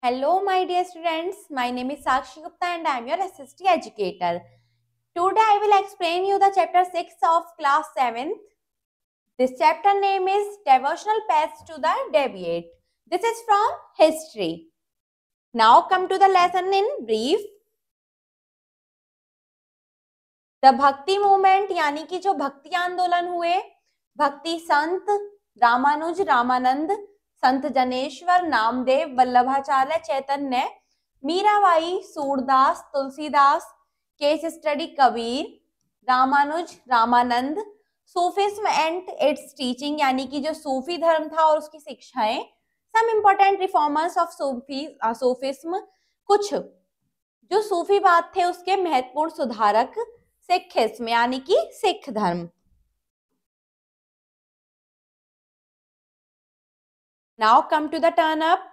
Hello, my dear students. My name is Sakshi Gupta and I am your SST educator. Today, I will explain you the chapter 6 of class 7th. This chapter name is Devotional Paths to the Deviate. This is from history. Now, come to the lesson in brief. The भक्ति movement यानी कि जो भक्ति आंदोलन हुए, भक्ति संत Ramanuja, Ramanand, Sant Jnaneshwar, Namdev, Vallabhacharya, Chaitanya, Mirabai, Surdas, Tulsidas, case study Kabir, Ramanuja, Ramanand, Sufism and its teaching यानी कि जो सूफी धर्म था और उसकी शिक्षाएं, some important reformers of Sufism, कुछ जो सूफीवाद थे उसके महत्वपूर्ण सुधारक, सिखिज्म यानी कि सिख धर्म. Now come to the turn up.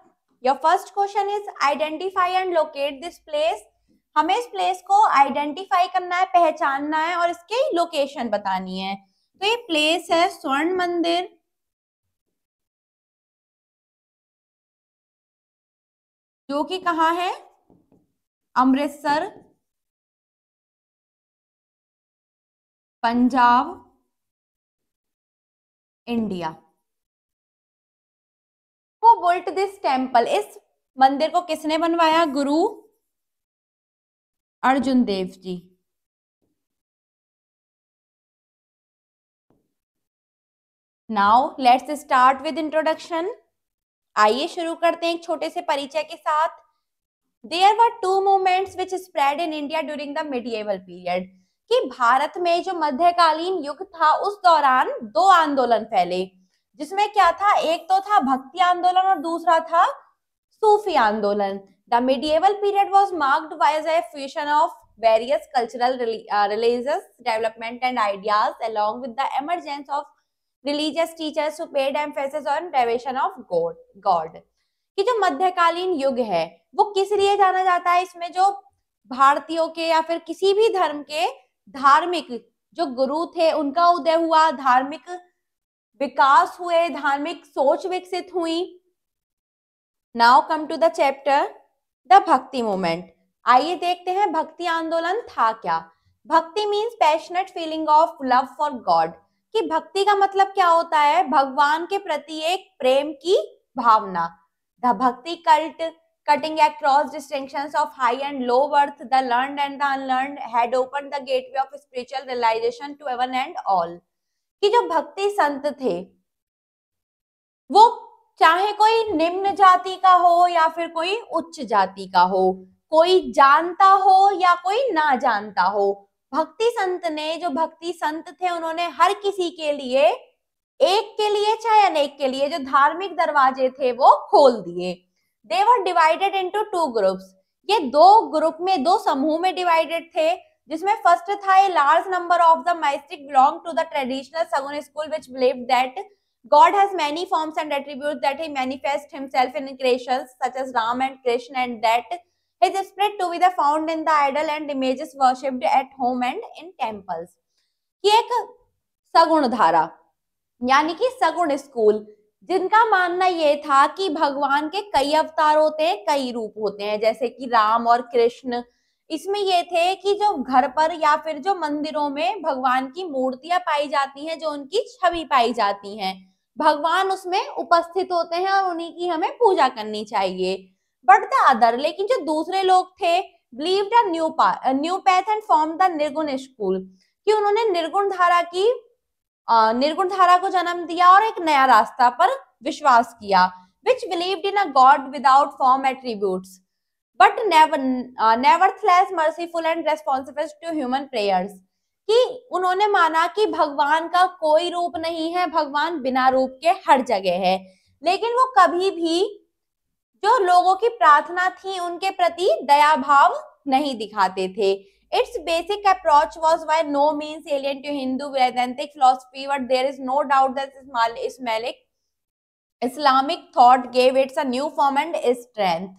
Your first question is identify and locate this place. हमें इस प्लेस को आइडेंटिफाई करना है, पहचानना है और इसकी लोकेशन बतानी है. तो ये प्लेस है स्वर्ण मंदिर, जो कि कहाँ है? Amritsar, Punjab, India. Who built this temple? इस मंदिर को किसने बनवाया? गुरु Arjun Dev ji. Now let's start with introduction. आइए शुरू करते हैं एक छोटे से परिचय के साथ. There were two movements which spread in India during the medieval period. कि भारत में जो मध्यकालीन युग था उस दौरान दो आंदोलन फैले, जिसमें क्या था? एक तो था भक्ति आंदोलन और दूसरा था सूफी आंदोलन. The medieval period was marked by a fusion of various cultural, religious development and ideas, along with the emergence of religious teachers who paid emphasis on devotion of God. कि जो मध्यकालीन युग है वो किस लिए जाना जाता है? इसमें जो भारतीयों के या फिर किसी भी धर्म के धार्मिक जो गुरु थे उनका उदय हुआ, धार्मिक विकास हुए, धार्मिक सोच विकसित हुई. Now come to the chapter the bhakti movement. आइए देखते हैं भक्ति आंदोलन था क्या. Bhakti means passionate feeling of love for God. कि भक्ति का मतलब क्या होता है? भगवान के प्रति एक प्रेम की भावना. द भक्ति cult cutting across distinctions of high and low birth, the learned and the unlearned, had opened the gateway of spiritual realization to one and all. कि जो भक्ति संत थे वो चाहे कोई निम्न जाति का हो या फिर कोई उच्च जाति का हो, कोई जानता हो या कोई ना जानता हो, भक्ति संत ने, जो भक्ति संत थे उन्होंने हर किसी के लिए, एक के लिए चाहे अनेक के लिए, जो धार्मिक दरवाजे थे वो खोल दिए. They were divided into two groups. ये दो ग्रुप में, दो समूह में डिवाइडेड थे, जिसमें फर्स्ट था a large number of the mystic belong to the traditional Sagun school which believed that God has many forms and attributes, that he manifests himself in creations such as Ram and Krishna, and that his spirit to be the found in the idol and images worshipped at home and in temples. ये एक सगुण धारा यानी कि सगुण school, जिनका मानना ये था कि भगवान के कई अवतार होते हैं, कई रूप होते हैं, जैसे कि राम और कृष्ण. इसमें ये थे कि जो घर पर या फिर जो मंदिरों में भगवान की मूर्तियां पाई जाती हैं, जो उनकी छवि पाई जाती हैं, भगवान उसमें उपस्थित होते हैं और उन्हीं की हमें पूजा करनी चाहिए. बट द अदर, लेकिन जो दूसरे लोग थे, believed a new path and form the निर्गुण स्कूल. कि उन्होंने निर्गुण धारा को जन्म दिया और एक नया रास्ता पर विश्वास किया. which believed in a God without form attributes but nevertheless merciful and responsive to human prayers. कि उन्होंने माना कि भगवान का कोई रूप नहीं है, भगवान बिना रूप के हर जगह है, लेकिन वो कभी भी जो लोगों की प्रार्थना थी उनके प्रति दया भाव नहीं दिखाते थे. Its basic approach was by no means alien to Hindu Vedantic philosophy, but there is no doubt that Islamic thought gave it a new form and strength.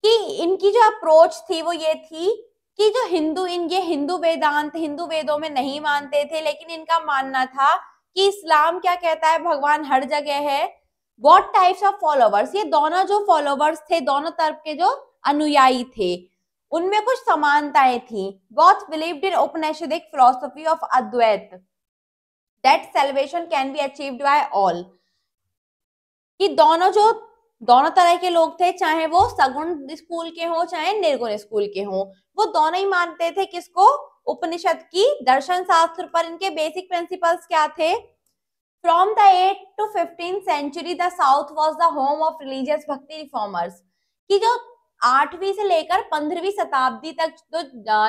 कि इनकी जो अप्रोच थी वो ये थी कि जो हिंदू वेदांत, हिंदू वेदों में नहीं मानते थे, लेकिन इनका मानना था कि इस्लाम क्या कहता है? भगवान हर जगह है, व्हाट टाइप्स ऑफ फॉलोवर्स, ये दोनों जो फॉलोवर्स थे, दोनों तरफ के जो अनुयायी थे, उनमें कुछ समानताएं थी। Both believed in Upanishadic philosophy of Advaita that salvation can be achieved by all, कि दोनों तरह के लोग थे, चाहे वो सगुण स्कूल के हों चाहे निर्गुण स्कूल के हों, वो दोनों ही मानते थे किसको, उपनिषद की, दर्शन शास्त्र पर। इनके बेसिक प्रिंसिपल्स क्या थे? From the 8th to 15th century the south was the home of religious भक्ति रिफॉर्मर्स, कि जो 8वीं से लेकर 15वीं शताब्दी तक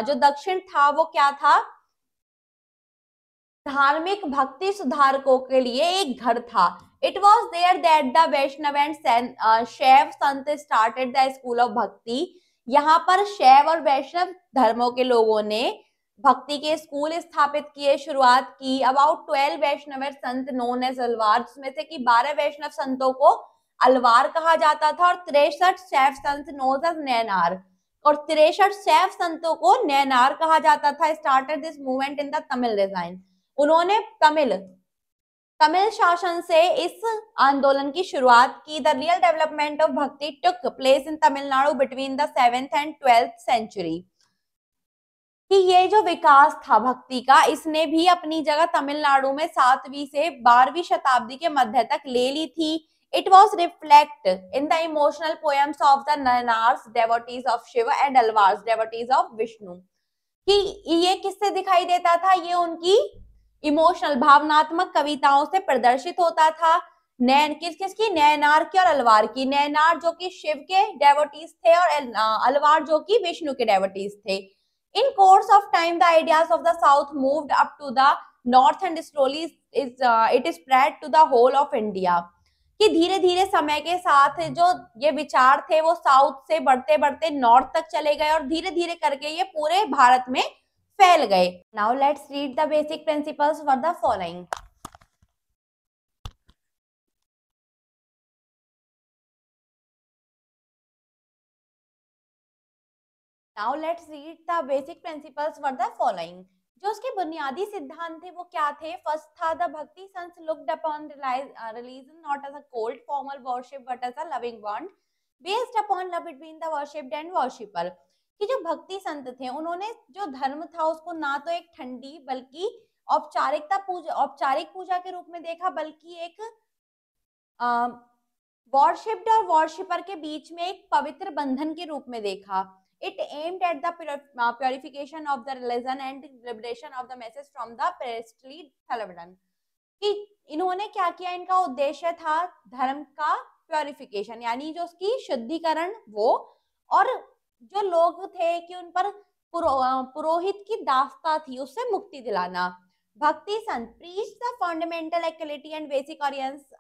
जो दक्षिण था वो क्या था, धार्मिक भक्ति सुधारकों के लिए एक घर था। It was there that the Vaishnava and Shaiva sant started the school of भक्ति, यहाँ पर शैव और वैष्णव धर्मों के लोगों ने भक्ति के स्कूल स्थापित किए, शुरुआत की। About 12 Vaishnav Sant known as Alvar, जिसमें से कि 12 वैष्णव संतों को अलवार कहा जाता था, और 63 शैव संत नोन एज नैनार, और 63 शैव संतों को नैनार कहा जाता था। Started this movement in the Tamil resign, उन्होंने तमिल शासन से इस आंदोलन की शुरुआत की। The real development of bhakti took place in Tamil Nadu between the 7th and 12th century, कि ये जो विकास था भक्ति का, इसने भी अपनी जगह तमिलनाडु में 7वीं से 12वीं शताब्दी के मध्य तक ले ली थी। It was reflect in the emotional poems of the Nayanars devotees of Shiva and Alvars devotees of Vishnu, कि ये किससे दिखाई देता था, ये उनकी इमोशनल भावनात्मक कविताओं से प्रदर्शित होता था। नैन किसकी, नैनार की और अलवार की। नैनार जो कि शिव के डेवोटीज थे और अलवार जो कि विष्णु के डेवोटीज थे। In course of time the ideas of the south moved up to the north and slowly it spread to the whole of India, कि धीरे धीरे समय के साथ जो ये विचार थे वो साउथ से बढ़ते बढ़ते नॉर्थ तक चले गए, और धीरे धीरे करके ये पूरे भारत में फैल गए। Now let's read the basic principles for the following. Now let's read the basic principles for the following. जो उसके बुनियादी सिद्धांत थे वो क्या थे? फर्स्ट था the bhakti sant looked upon religion not as a cold formal worship but as a loving bond based upon love between the worshipped and worshipper, कि जो भक्ति संत थे उन्होंने जो धर्म था उसको ना तो एक ठंडी बल्कि औपचारिक पूजा के रूप में देखा, बल्कि एक वर्शिप्ड और वर्शिपर के बीच में एक पवित्र बंधन के रूप में देखा। It aimed at the purification of the religion and liberation of the masses from the priestly thraldom, कि इन्होंने क्या किया, इनका उद्देश्य था धर्म का प्योरिफिकेशन, यानी जो उसकी शुद्धिकरण वो, और जो लोग थे कि उन पर पुरोहित की दासता थी उससे मुक्ति दिलाना। भक्ति संत preached the fundamental equality and basic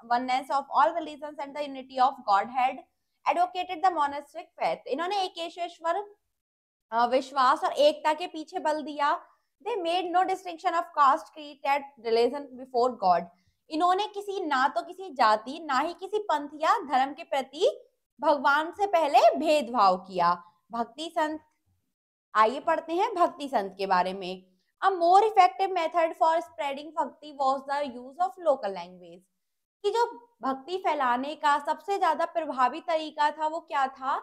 oneness of all religions and the unity of Godhead, advocated the monastic faith, इन्होंने एकेश्वर विश्वास और एकता के पीछे बल दिया। They made no distinction of caste, creed and religion before God, इन्होंने ना तो किसी जाति ना ही किसी पंथ या धर्म के प्रति भगवान से पहले भेदभाव किया। भक्ति संत, आइए पढ़ते हैं भक्ति संत के बारे में। A more effective method for spreading भक्ति was the use of local language, कि जो भक्ति फैलाने का सबसे ज्यादा प्रभावी तरीका था वो क्या था,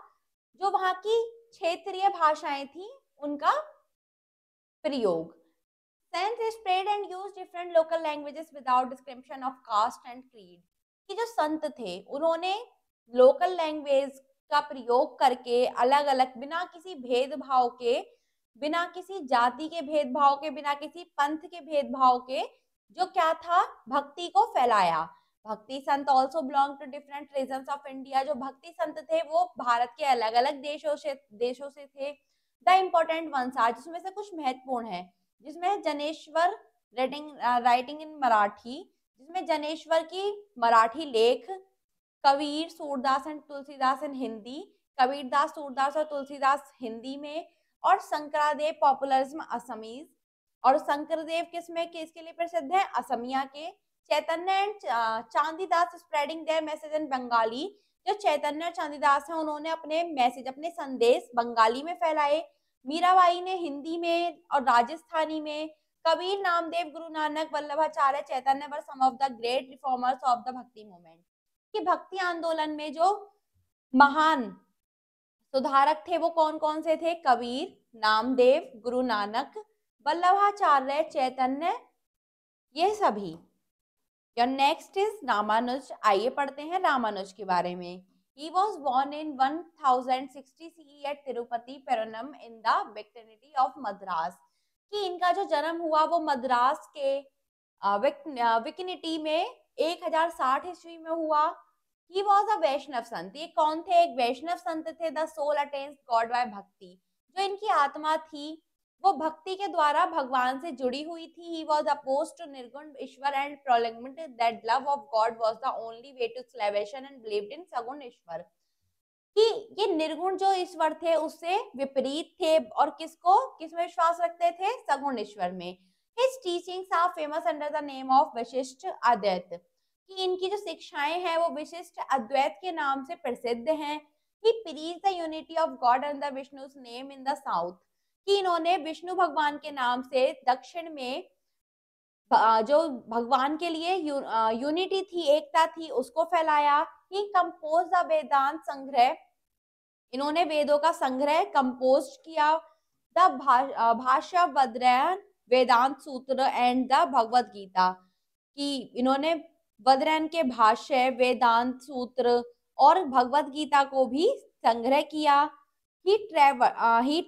जो वहां की क्षेत्रीय भाषाएं थी उनका प्रयोग। Saints spread and used different local languages without discrimination of caste and creed, कि जो संत थे उन्होंने लोकल लैंग्वेज का प्रयोग करके अलग अलग, बिना किसी भेदभाव के, बिना किसी जाति के भेदभाव के, बिना किसी पंथ के भेदभाव के, जो क्या था, भक्ति को फैलाया। Bhakti sant also belong to different regions of India, जो भक्ति संत थे वो भारत के अलग अलग देशों से थे। द इम्पोर्टेंट वंस आर, जिसमें से कुछ महत्वपूर्ण है, जिसमें जनेश्वर राइटिंग इन मराठी, जिसमें जनेश्वर की मराठी लेख, कबीर सूरदास एंड तुलसीदास इन हिंदी, कबीरदास सूरदास और तुलसीदास हिंदी में, और शंकरादेव पॉपुलरिज्म असमीज, और शंकरदेव किसके लिए प्रसिद्ध है? असमिया के। Chaitanya and Chandidas spreading their message in Bengali, जो चैतन्य और चांदीदास हैं उन्होंने अपने मैसेज, अपने संदेश बंगाली में फैलाए। मीराबाई ने हिंदी में और राजस्थानी में। Kabir, Namdev, Guru Nanak, Vallabhacharya, Chaitanya were some of the great reformers of the bhakti movement, कि भक्ति आंदोलन में जो महान सुधारक थे वो कौन कौन से थे? कबीर, नामदेव, गुरु नानक, वल्लभाचार्य, चैतन्य, ये सभी। Your next is Ramanuja. आइए पढ़ते हैं रामानुज के बारे में। He was born in 1060 CE at Tirupati Perunnam in the vicinity of Madras। कि इनका जो जन्म हुआ वो मद्रास के विकिनिटी में 1060 ईस्वी में हुआ। He was a वैष्णव संत। ये कौन थे? एक वैष्णव संत थे। The soul attains God by bhakti. जो इनकी आत्मा थी वो भक्ति के द्वारा भगवान से जुड़ी हुई थी। He was opposed to निर्गुण ईश्वर and proclaimed that love of God was the only way to salvation and believed in सगुण ईश्वर। कि ये निर्गुण जो ईश्वर थे उससे विपरीत थे और किसमें विश्वास रखते थे? सगुण ईश्वर में। His teachings are famous under the name of विशिष्ट अद्वैत। कि इनकी जो शिक्षाएं हैं वो विशिष्ट अद्वैत के नाम से प्रसिद्ध हैं। He preached the unity of God under Vishnu's name in the south। कि इन्होंने विष्णु भगवान के नाम से दक्षिण में जो भगवान के लिए यूनिटी थी, एकता थी, उसको फैलाया। ही कंपोज द वेदांत संग्रह। इन्होंने वेदों का संग्रह कंपोज किया। द भाष्य वद्रयन वेदांत सूत्र एंड द भगवत गीता। कि इन्होंने वद्रयन के भाष्य, वेदांत सूत्र और भगवत गीता को भी संग्रह किया। He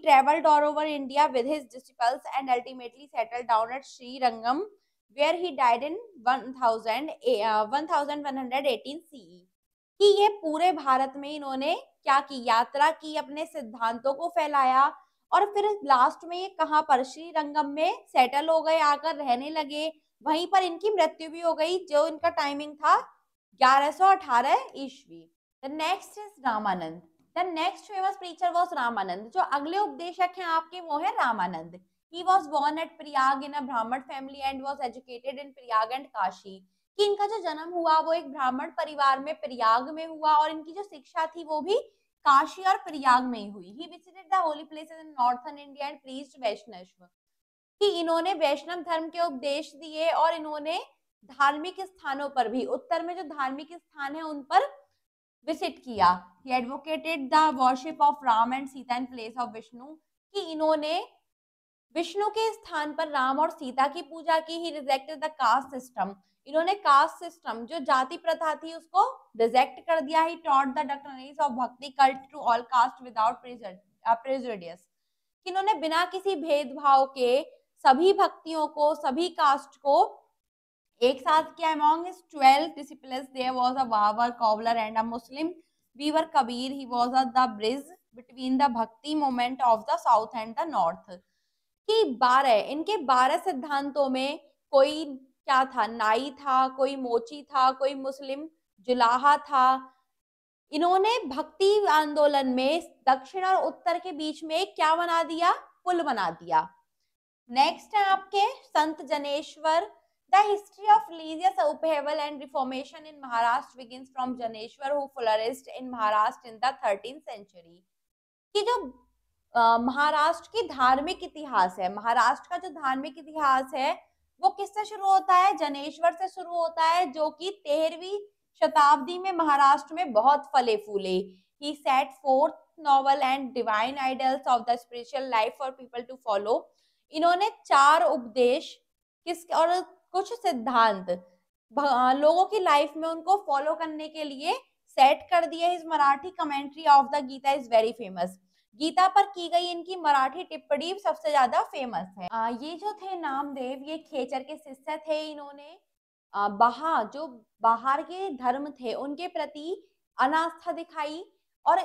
traveled all over India with his disciples and ultimately settled down at Sri Rangam, where he died in 1118 CE। कि ये पूरे भारत में इन्होंने क्या की? यात्रा की, अपने सिद्धांतों को फैलाया और फिर लास्ट में ये कहाँ पर? श्री रंगम में सेटल हो गए, आकर रहने लगे। वहीं पर इनकी मृत्यु भी हो गई, जो इनका टाइमिंग था 1118 ईस्वी। The next is Ramanand. The next famous preacher was Ramanand. जो अगले उपदेशक हैं आपके वो है Ramanand. He was born at Prayag in a Brahmin family and was educated in Prayag and Kashi। कि इनका जो जन्म हुआ वो एक ब्राह्मण परिवार में प्रयाग में हुआ और इनकी जो शिक्षा थी वो भी काशी और प्रयाग में ही हुई। He visited the holy places in northern India and preached Vaishnavism। कि इन्होंने वैष्णव धर्म के उपदेश दिए और इन्होंने धार्मिक स्थानों पर भी, उत्तर में जो धार्मिक स्थान है उन पर विजिट किया। He advocated the worship of Ram and Sita in place of Vishnu। कि इन्होंने विष्णु के स्थान पर राम और सीता की पूजा की। He rejected the caste system। इन्होंने कास्ट सिस्टम, जो जाति प्रथा थी, उसको रिजेक्ट कर दिया। He taught the doctrines of bhakti cult to all caste without prejudice। इन्होंने बिना किसी भेदभाव के सभी भक्तियों को, सभी कास्ट को एक साथ किया। Among his 12 disciples there was a barber, cobbler and a Muslim weaver Kabir। He was the bridge between the bhakti movement of the south and the north। कि 12 इनके 12 सिद्धांतों में कोई क्या था? नाई था, कोई मोची था, कोई मुस्लिम जुलाहा था। इन्होंने भक्ति आंदोलन में दक्षिण और उत्तर के बीच में क्या बना दिया? पुल बना दिया। नेक्स्ट है आपके संत Janeshwar. The history of religious upheaval and reformation in Maharashtra begins from Janeshwar, who flourished in Maharashtra in the 13th century। कि जो महाराष्ट्र की धार्मिक इतिहास है, महाराष्ट्र का जो धार्मिक इतिहास है वो किससे शुरू होता है? जनेश्वर से शुरू होता है, जो कि 13वीं शताब्दी में महाराष्ट्र में बहुत फले फूले। He set forth novel and divine ideals of the spiritual life for people to follow। इन्होंने 4 उपदेश और कुछ सिद्धांत लोगों की लाइफ में उनको फॉलो करने के लिए सेट कर दिए। His Marathi commentary of the Gita is very famous. Gita पर की गई इनकी मराठी टिप्पणी सबसे ज्यादा फेमस है। ये जो थे नामदेव, ये खेचर के शिष्य थे। इन्होंने जो बाहर के धर्म थे उनके प्रति अनास्था दिखाई और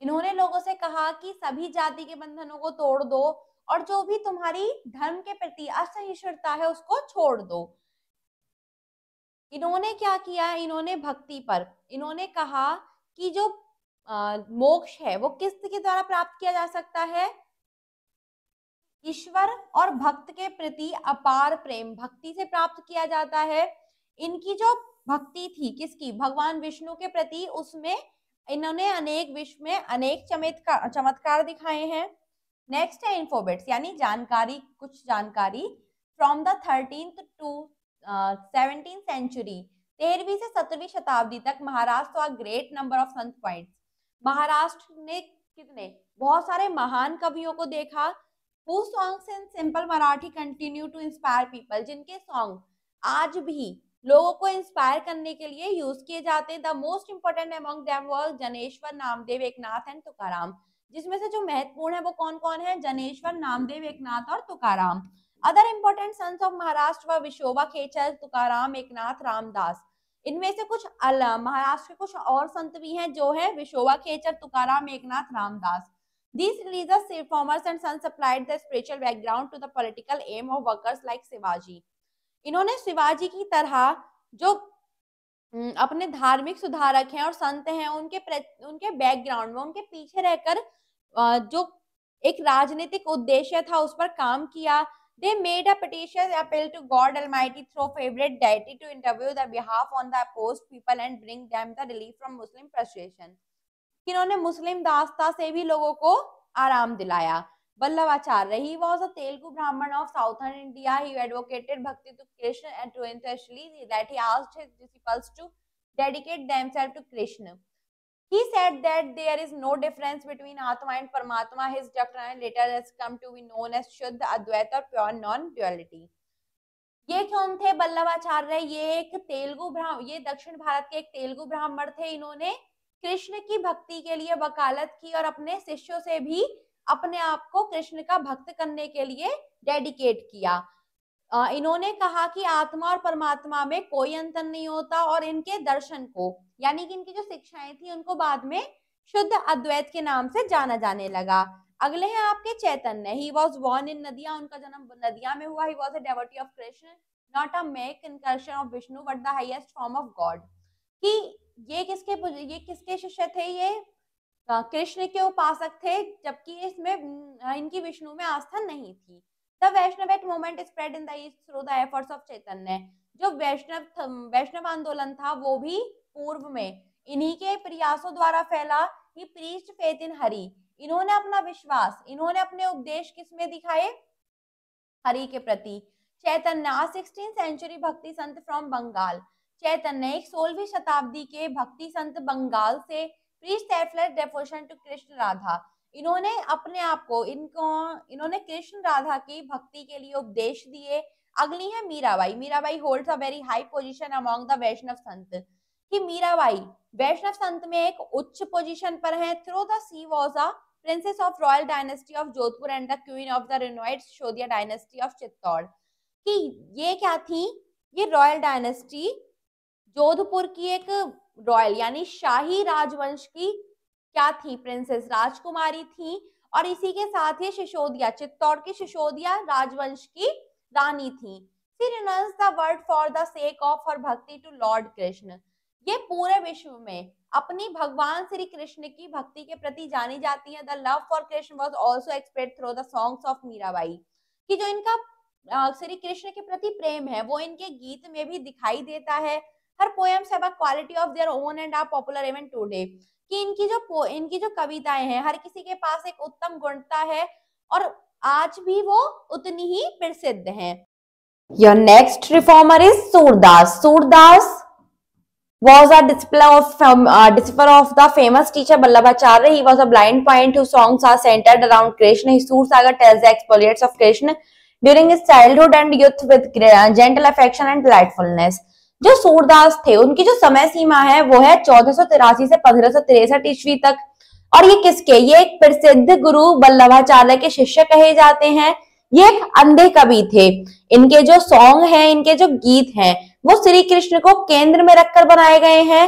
इन्होंने लोगों से कहा कि सभी जाति के बंधनों को तोड़ दो और जो भी तुम्हारी धर्म के प्रति असहिष्णुता है उसको छोड़ दो। इन्होंने क्या किया? इन्होंने भक्ति पर इन्होंने कहा कि जो मोक्ष है वो किसके द्वारा प्राप्त किया जा सकता है? ईश्वर और भक्त के प्रति अपार प्रेम भक्ति से प्राप्त किया जाता है। इनकी जो भक्ति थी किसकी? भगवान विष्णु के प्रति, उसमें इन्होंने अनेक विश्व में अनेक चमत्कार दिखाए हैं। नेक्स्ट है इन्फोबिट्स, यानी जानकारी, कुछ जानकारी। From the 13th to 17th century 13वीं से 17वीं शताब्दी तक Maharashtra saw great number of Sant points. Maharashtra ने कितने बहुत सारे महान कवियों को देखा। Whose songs in simple Marathi continue to inspire people, जिनके सॉन्ग आज भी लोगों को इंस्पायर करने के लिए यूज किए जाते हैं। The most important among them was Janeshwar, Namdev, Eknath and Tukaram. जिसमें से जो महत्वपूर्ण है वो कौन कौन है? जनेश्वर, नामदेव, एकनाथ और Tukaram. Other important Sant of Maharashtra व विशोबा खेचर, तुकाराम, एकनाथ, रामदास। इनमें से कुछ महाराष्ट्र के कुछ और संत भी हैं जो है विशोबा खेचर, Tukaram, Eknath, Ramdas. These religious reformers and sons supplied the spiritual background to the political aim of workers like Shivaji. इन्होंने शिवाजी की तरह जो अपने धार्मिक सुधारक हैं और संत हैं उनके बैकग्राउंड में, उनके पीछे रहकर जो एक राजनीतिक उद्देश्य था उस पर काम किया। They made a petition appeal to God Almighty through favorite deity to interview the behalf on the opposed people and bring them the relief from Muslim frustration। इन्होंने मुस्लिम दास्ता से भी लोगों को आराम दिलाया। Vallabhacharya, he was a Telugu Brahmin of southern India. He advocated bhakti to Krishna and to essentially that he asked his disciples to dedicate themselves to Krishna. He said that there is no difference between Atma and Paramatma. His doctrine later has come to be known as Shuddha Advaita or pure non-duality। ये कौन थे? वल्लभाचार्य। ये दक्षिण भारत के एक तेलुगु ब्राह्मण थे। इन्होंने कृष्ण की भक्ति के लिए वकालत की और अपने शिष्यों से भी अपने आप को कृष्ण का भक्त करने के लिए डेडिकेट किया। इन्होंने कहा कि आत्मा और परमात्मा में कोई अंतर नहीं होता और इनके दर्शन को यानी कि इनकी जो शिक्षाएं थी उनको बाद में शुद्ध अद्वैत के नाम से जाना जाने लगा। अगले हैं आपके चैतन्य। ही वॉज बॉर्न इन नदिया, उनका जन्म नदिया में हुआ। He was a devotee of Krishna, not a mere incarnation of Vishnu but the highest form of God. कि ये किसके शिष्य थे? ये कृष्ण के उपासक थे, जबकि इसमें इनकी विष्णु में आस्था नहीं थी। The Vaishnavite movement spread in the east through the efforts of Chaitanya. जो वैष्णव आंदोलन था वो भी पूर्व में इन्हीं के प्रयासों द्वारा फैला। He preached faith in Hari. इन्होंने अपना विश्वास, इन्होंने अपने उपदेश किसमें दिखाए? हरि के प्रति। चैतन्य 16th सेंचुरी भक्ति संत फ्रॉम बंगाल। चैतन्य एक 16वीं शताब्दी के भक्ति संत बंगाल से preached selfless devotion to Krishna Radha. इन्होंने अपने आप को इन्होंने कृष्ण राधा की भक्ति के लिए उपदेश दिए। अगली है Mirabai. Mirabai holds a very high position among the Vaishnava sant. कि मीराबाई वैष्णव संत में एक उच्च पोजीशन पर है। Through the she was a princess of royal dynasty of Jodhpur and the queen of the renowned Sisodia dynasty of Chittor. कि ये क्या थी? ये रॉयल डायनेस्टी जोधपुर की एक रॉयल यानी शाही राजवंश की क्या थी? प्रिंसेस, राजकुमारी थी। और इसी के साथ ही सिसोदिया, चित्तौड़ की सिसोदिया राजवंश की रानी थी। She renounce the world for the sake of her bhakti to Lord Krishna. ये पूरे विश्व में अपनी भगवान श्री कृष्ण की भक्ति के प्रति जानी जाती है। The love for Krishna was also expressed through the songs of Mirabai. कि जो इनका श्री कृष्ण के प्रति प्रेम है वो इनके गीत में भी दिखाई देता है। Her poems have a quality of their own and are popular even today. कि इनकी जो कविताएं हैं हर किसी के पास एक उत्तम गुणता है और आज भी वो उतनी ही प्रसिद्ध हैं। Your next reformer is Surdas. Surdas was a disciple of the famous teacher Vallabhacharya. He was a blind poet whose songs are centered around Krishna. His Sur Sagar tells the exploits of Krishna during his childhood and youth with gentle affection and delightfulness. जो सूरदास थे उनकी जो समय सीमा है वो है 1483 से 1563 ईस्वी तक। और ये किसके? ये एक प्रसिद्ध गुरु वल्लभाचार्य के शिष्य कहे जाते हैं। ये एक अंधे कवि थे। इनके जो सॉन्ग हैं, इनके जो गीत हैं वो श्री कृष्ण को केंद्र में रखकर बनाए गए हैं।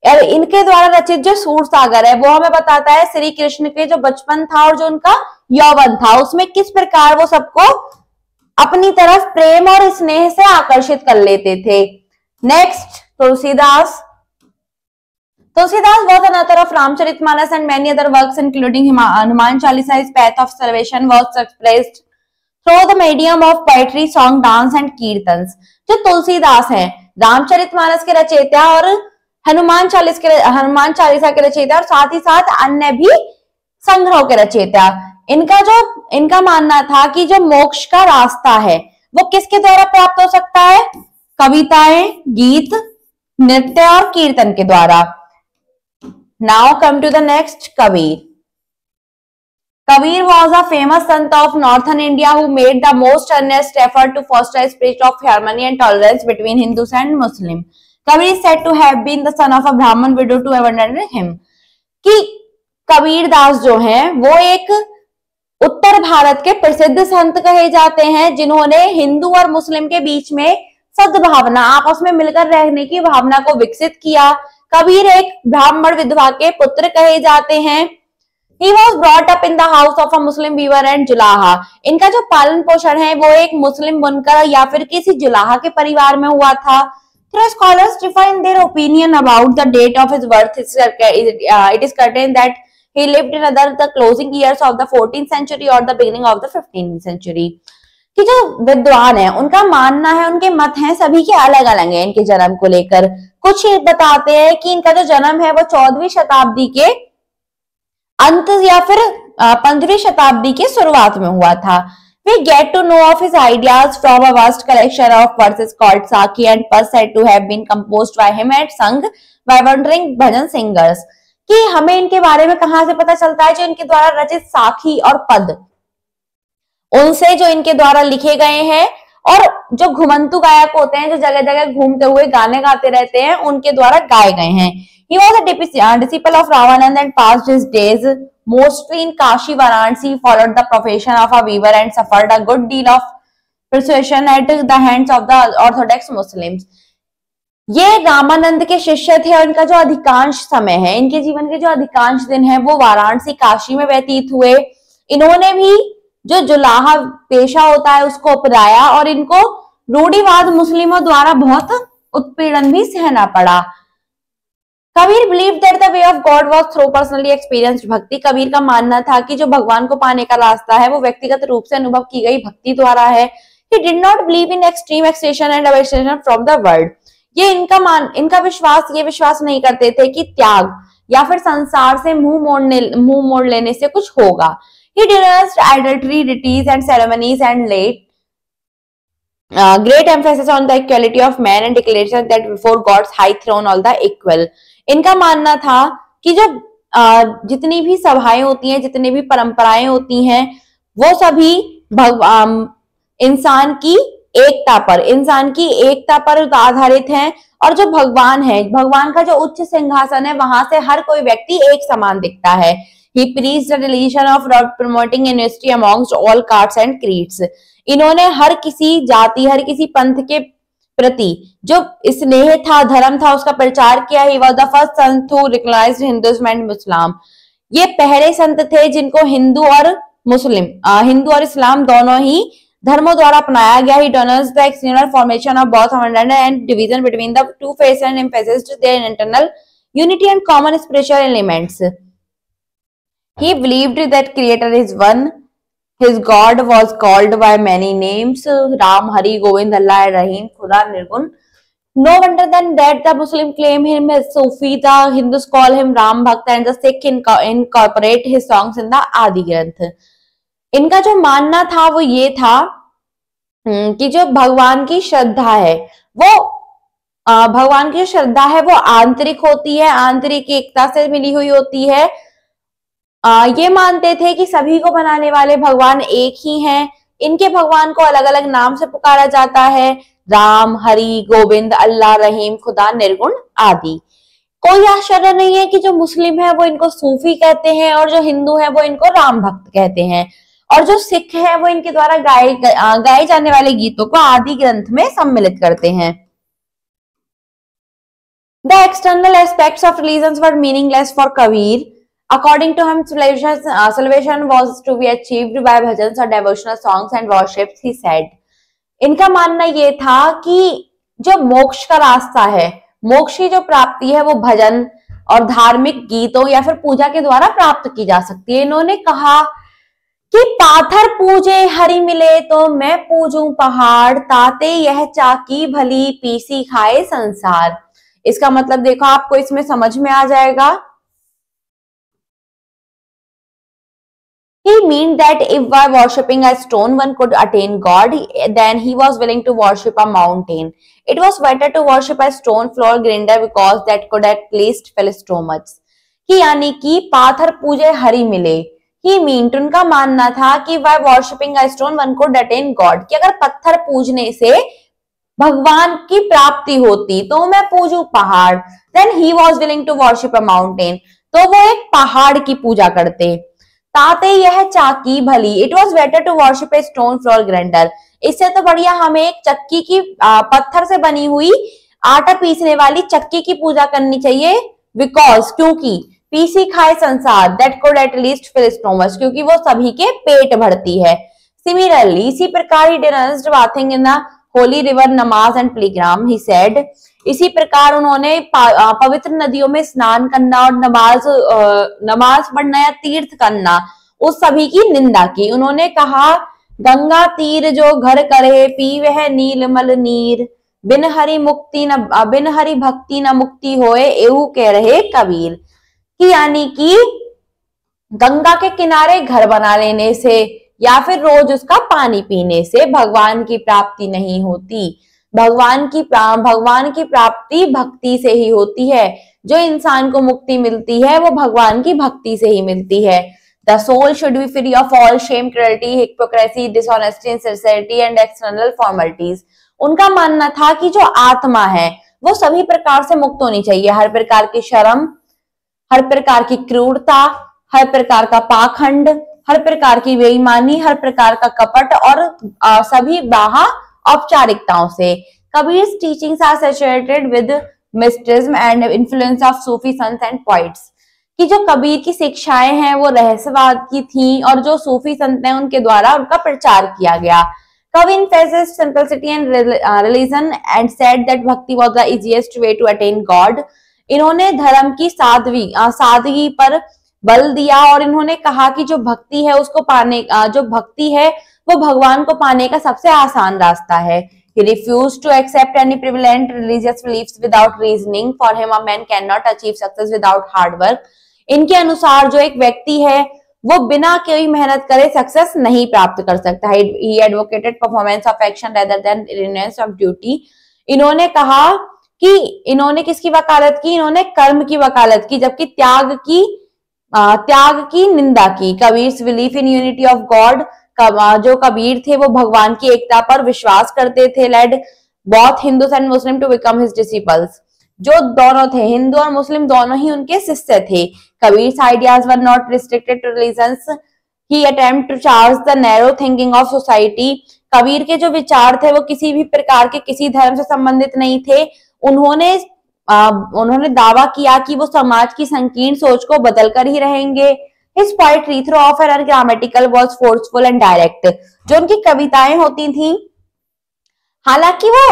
और इनके द्वारा रचित जो सूर सागर है वो हमें बताता है श्री कृष्ण के जो बचपन था और जो उनका यौवन था उसमें किस प्रकार वो सबको अपनी तरफ प्रेम और स्नेह से आकर्षित कर लेते थे। Next Tulsidas. Tulsidas was an author of Ramcharitmanas and many other works including Hanuman Chalisa. His path of salvation was expressed through the medium of poetry, song, dance and kirtans. जो तुलसीदास हैं रामचरितमानस के रचयिता और हनुमान चालीसा के रचयिता और साथ ही साथ अन्य भी संग्रहों के रचयिता। इनका मानना था कि जो मोक्ष का रास्ता है वो किसके द्वारा प्राप्त हो सकता है? कविताएं, गीत नृत्य और कीर्तन के द्वारा। Now come to the next, Kabir. Kabir was a famous sant of northern India who made the most earnest effort to foster a spirit of harmony and tolerance between Hindus and Muslims. Kabir is said to have been the son of a Brahmin widow to abandon him. कि कबीर दास जो हैं वो एक उत्तर भारत के प्रसिद्ध संत कहे जाते हैं जिन्होंने हिंदू और मुस्लिम के बीच में सद्भावना, आपस में मिलकर रहने की भावना को विकसित किया। कबीर एक ब्राह्मण विधवा के पुत्र कहे जाते हैं। He was brought up in the house of a Muslim weaver and जुलाहा। इनका जो पालन पोषण है वो एक मुस्लिम बुनकर या फिर किसी जुलाहा के परिवार में हुआ था। Three scholars define their opinion about the date of his birth. It is certain that he lived in either the closing years of the 14th century or the beginning of the 15th century. कि जो विद्वान है उनका मानना है, उनके मत हैं, सभी के अलग अलग हैं इनके जन्म को लेकर। कुछ बताते हैं कि इनका जो जन्म है वो 14वीं शताब्दी के अंत या फिर 15वीं शताब्दी की शुरुआत में हुआ था। We get to know of his ideas from a vast collection of verses called Sakhi and Pad said to have been composed by him and sung by wandering bhajan singers। कि हमें इनके बारे में कहां से पता चलता है? जो इनके द्वारा रचित साखी और पद, उनसे जो इनके द्वारा लिखे गए हैं, और जो घुमंतु गायक होते हैं जो जगह जगह घूमते हुए गाने गाते रहते हैं, उनके द्वारा गाए गए हैं। He was a disciple of Ravanand and passed his days mostly in Kashi, Varanasi. He followed the profession of a weaver and suffered a good deal of persecution at the hands of the Orthodox Muslims. ये रामानंद के शिष्य थे और इनका जो अधिकांश समय है, इनके जीवन के जो अधिकांश दिन है वो वाराणसी, काशी में व्यतीत हुए। इन्होंने भी जो जुलाहा पेशा होता है उसको अपनाया और इनको रूढ़िवाद मुस्लिमों द्वारा बहुत उत्पीड़न भी सहना पड़ा। Kabir believed that the way of God was through personally experienced भक्ति। कबीर का मानना था कि जो भगवान को पाने का रास्ता है वो व्यक्तिगत रूप से अनुभव की गई भक्ति द्वारा है। He did not believe in extreme extraction and abstention from the world। इनका विश्वास नहीं करते थे कि त्याग या फिर संसार से मुंह मोड़ लेने से कुछ होगा। He denounced idolatry, rites and ceremonies and laid great emphasis on the equality of man and declaration that before God's high throne all the equal। इनका मानना था कि जो जितनी भी सभाएं होती हैं, जितनी भी परंपराएं होती हैं, वो सभी इंसान की एकता पर आधारित हैं। और जो भगवान है, भगवान का जो उच्च सिंहासन है, वहां से हर कोई व्यक्ति एक समान दिखता है। He preached the religion of promoting unity amongst all castes and creeds। इन्होंने हर किसी जाति, हर किसी पंथ के प्रति जो स्नेह था, धर्म था, उसका प्रचार किया। He was the first sant who recognized Hinduism and Islam। ये पहले संत थे जिनको हिंदू और इस्लाम दोनों ही धर्मों द्वारा अपनाया गया। He denounced the external formation of both and division between the two faiths and emphasized their internal unity and common spiritual elements। He believed that Creator is one. His God was called by many names: Ram, Hari, Govind, Allah, Rahim, Khuda, Nirgun। No wonder then that the Muslim claim him as Sufi, the Hindus call him Ram Bhakt and the Sikh incorporate his songs in the Adi Granth। इनका जो मानना था वो ये था कि जो भगवान की श्रद्धा है वो आंतरिक होती है, आंतरिक एकता से मिली हुई होती है। ये मानते थे कि सभी को बनाने वाले भगवान एक ही हैं। इनके भगवान को अलग अलग नाम से पुकारा जाता है: राम, हरि, गोविंद, अल्लाह, रहीम, खुदा, निर्गुण आदि। कोई आश्चर्य नहीं है कि जो मुस्लिम है वो इनको सूफी कहते हैं और जो हिंदू है वो इनको राम भक्त कहते हैं, और जो सिख है वो इनके द्वारा गाए जाने वाले गीतों को आदि ग्रंथ में सम्मिलित करते हैं। The external aspects of religions were meaningless for Kabir। According to him, salvation was to be achieved by bhajans or devotional songs and worships, he said। इनका मानना ये था कि जो मोक्ष का रास्ता है, मोक्ष की जो प्राप्ति है वो भजन और धार्मिक गीतों या फिर पूजा के द्वारा प्राप्त की जा सकती है। इन्होंने कहा कि पाथर पूजे हरि मिले तो मैं पूजूं पहाड़, ताते यह चाकी भली पीसी खाए संसार। इसका मतलब देखो, आपको इसमें समझ में आ जाएगा He meant that if by worshipping a stone one could attain God, then he was willing to worship a mountain. It was better to worship a stone floor grinder because that could at least fill stomachs. कि यानी कि पाथर पूजे हरि मिले. He meant, उनका मानना था कि by worshipping a stone one could attain God, कि अगर पत्थर पूजने से भगवान की प्राप्ति होती तो मैं पूजू पहाड़. Then he was willing to worship a mountain. तो वो एक पहाड़ की पूजा करते. ताते यह चाकी भली. It was better to worship a stone floor grinder. इससे तो बढ़िया हमें एक चक्की की पत्थर से बनी हुई आटा पीसने वाली चक्की की पूजा करनी चाहिए. बिकॉज क्योंकि पीसी खाए संसार, that could at least fill stomach, क्योंकि वो सभी के पेट भरती है. सिमिलरली इसी प्रकार ही denounced bathing in the holy river नमाज एंड प्लीग्राम. ही सेड, इसी प्रकार उन्होंने पवित्र नदियों में स्नान करना और नमाज पढ़ना या तीर्थ करना, उस सभी की निंदा की. उन्होंने कहा, गंगा तीर जो घर करे पी वह नीलमल नीर, बिन हरि भक्ति न मुक्ति होए, एहू कह रहे कबीर. कि यानी कि गंगा के किनारे घर बना लेने से या फिर रोज उसका पानी पीने से भगवान की प्राप्ति नहीं होती. भगवान की प्राप्ति भक्ति से ही होती है. जो इंसान को मुक्ति मिलती है वो भगवान की भक्ति से ही मिलती है. The soul should be free of all shame, cruelty, hypocrisy, dishonesty, insincerity and external formalities. उनका मानना था कि जो आत्मा है वो सभी प्रकार से मुक्त होनी चाहिए. हर प्रकार की शर्म, हर प्रकार की क्रूरता, हर प्रकार का पाखंड, हर प्रकार की बेईमानी, हर प्रकार का कपट और सभी बाहा औपचारिकताओं से. Kabir teachings are saturated with mysticism and influence of Sufi sant and poets. कि जो कबीर की शिक्षाएं हैं वो रहस्यवाद की थी और जो सूफी संत हैं उनके द्वारा उनका प्रचार किया गया. Kabir emphasized simplicity and religion and said that bhakti was the easiest way to attain God. इन्होंने धर्म की सादगी पर बल दिया और इन्होंने कहा कि जो भक्ति है उसको पाने जो भक्ति है वो भगवान को पाने का सबसे आसान रास्ता है. He refused to accept any prevalent religious beliefs without reasoning. For him, a man cannot achieve success without hard work. इनके अनुसार जो एक व्यक्ति है वो बिना कोई मेहनत करे सक्सेस नहीं प्राप्त कर सकता है. He advocated performance of action rather than renouncance of duty. इन्होंने कहा कि इन्होंने किसकी वकालत की? इन्होंने कर्म की वकालत की, जबकि त्याग की निंदा की. Kabir belief in unity of God. जो कबीर थे वो भगवान की एकता पर विश्वास करते थे. Led both Hindus and Muslim to become his disciples. जो दोनों थे, हिंदू और मुस्लिम दोनों ही उनके शिष्य थे. Kabir's ideas were not restricted to religions. He attempt to charge the narrow thinking of society. Kabir के जो विचार थे वो किसी भी प्रकार के किसी धर्म से संबंधित नहीं थे. उन्होंने दावा किया कि वो समाज की संकीर्ण सोच को बदलकर ही रहेंगे. His poetry, though often ungrammatical, was forceful and direct. जो उनकी कविताएं होती थी, हालांकि वो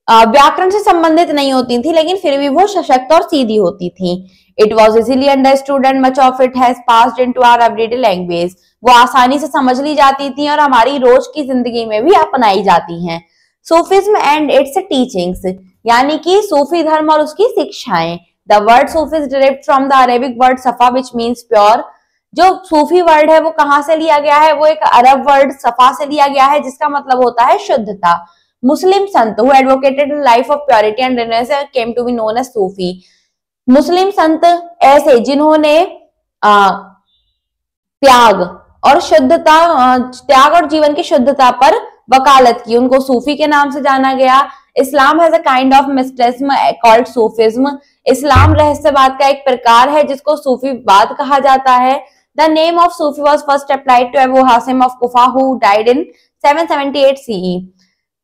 व्याकरण से संबंधित नहीं होती थी, लेकिन फिर भी वो सशक्त और सीधी होती थी. It was easily understood and much of it has passed into our everyday language. वो आसानी से समझ ली जाती थी और हमारी रोज की जिंदगी में भी अपनाई जाती हैं. Sufism and its teachings, यानी कि सूफी धर्म और उसकी शिक्षाएं. The word Sufi is derived from the Arabic word Safa, which means pure. जो सूफी वर्ड है वो कहाँ से लिया गया है? वो एक अरब वर्ड सफा से लिया गया है, जिसका मतलब होता है शुद्धता. मुस्लिम संत who advocated a life of purity and reverence came to be known as Sufi. मुस्लिम संत ऐसे जिन्होंने त्याग और जीवन की शुद्धता पर वकालत की, उनको सूफी के नाम से जाना गया. Islam has a kind of mysticism called Sufism. इस्लाम रहस्यवाद का एक प्रकार है जिसको सूफीवाद कहा जाता है. The name of Sufi was first applied to Abu Hashim of Kufa who died in 778 CE.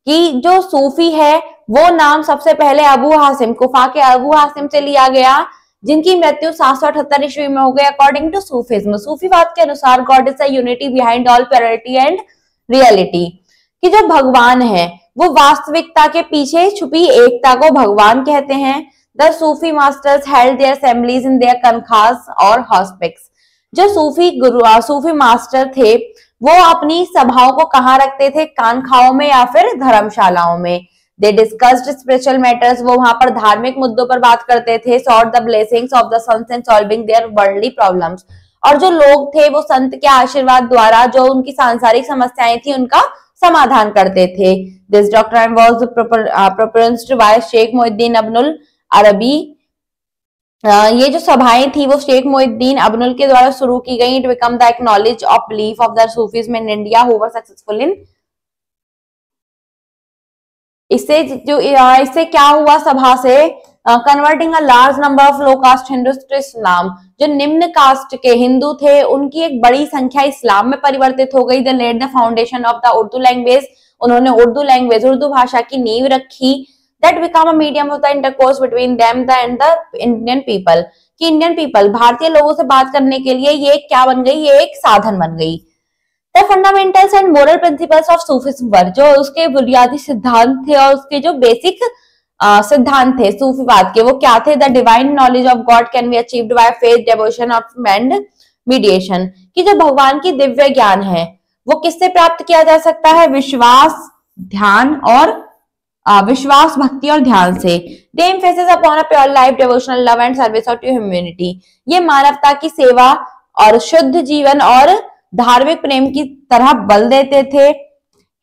कि जो सूफी है वो नाम सबसे पहले अबू हासिम, कुफा के अबू हासिम से लिया गया, जिनकी मृत्यु 778 ईस्वी में हो गई. अकॉर्डिंग टू सूफिज्म, सूफीवाद के अनुसार God is the unity behind all purity and reality. कि जो भगवान है वो वास्तविकता के पीछे छुपी एकता को भगवान कहते हैं. The Sufi masters held their assemblies in their kankhas और hospices. जो सूफी मास्टर थे वो अपनी सभाओं को कहाँ रखते थे? कानखाओं में या फिर धर्मशालाओं में. They discussed spiritual matters. वो वहां पर धार्मिक मुद्दों पर बात करते थे. Sought the blessings of the saints and solving their worldly problems. और जो लोग थे वो संत के आशीर्वाद द्वारा जो उनकी सांसारिक समस्याएं थी उनका समाधान करते थे। This doctrine was propounded by Sheikh Mohiuddin Ibnul Arabi. ये जो सभाएं थी वो शेख मोहिउद्दीन अब्नुल के द्वारा शुरू की गई। It became the acknowledge of belief of the Sufis in India who were successful in. इससे क्या हुआ सभा से, converting a large number of low caste Hindus to Islam. जो निम्न कास्ट के हिंदू थे उनकी एक बड़ी संख्या इस्लाम में परिवर्तित हो गई। The led the foundation of the Urdu language. उन्होंने उर्दू लैंग्वेज, उर्दू भाषा की नींव रखी। That become a medium of the intercourse between them and the Indian people. कि इंडियन पीपल भारतीय लोगों से बात करने के लिए ये क्या बन गई, ये एक साधन बन गई। The fundamentals and moral principles of Sufism वर, जो उसके बुनियादी सिद्धांत थे और उसके जो बेसिक सिद्धांत थे सूफीवाद के, वो क्या थे? The divine knowledge of God can be achieved by faith, devotion of and meditation. कि जो भगवान की दिव्य ज्ञान है वो किससे प्राप्त किया जा सकता है? विश्वास, ध्यान और विश्वास, भक्ति और ध्यान से। They emphasis upon a pure life, devotional love and service to humanity. ये मानवता की सेवा और शुद्ध जीवन और धार्मिक प्रेम की तरह बल देते थे।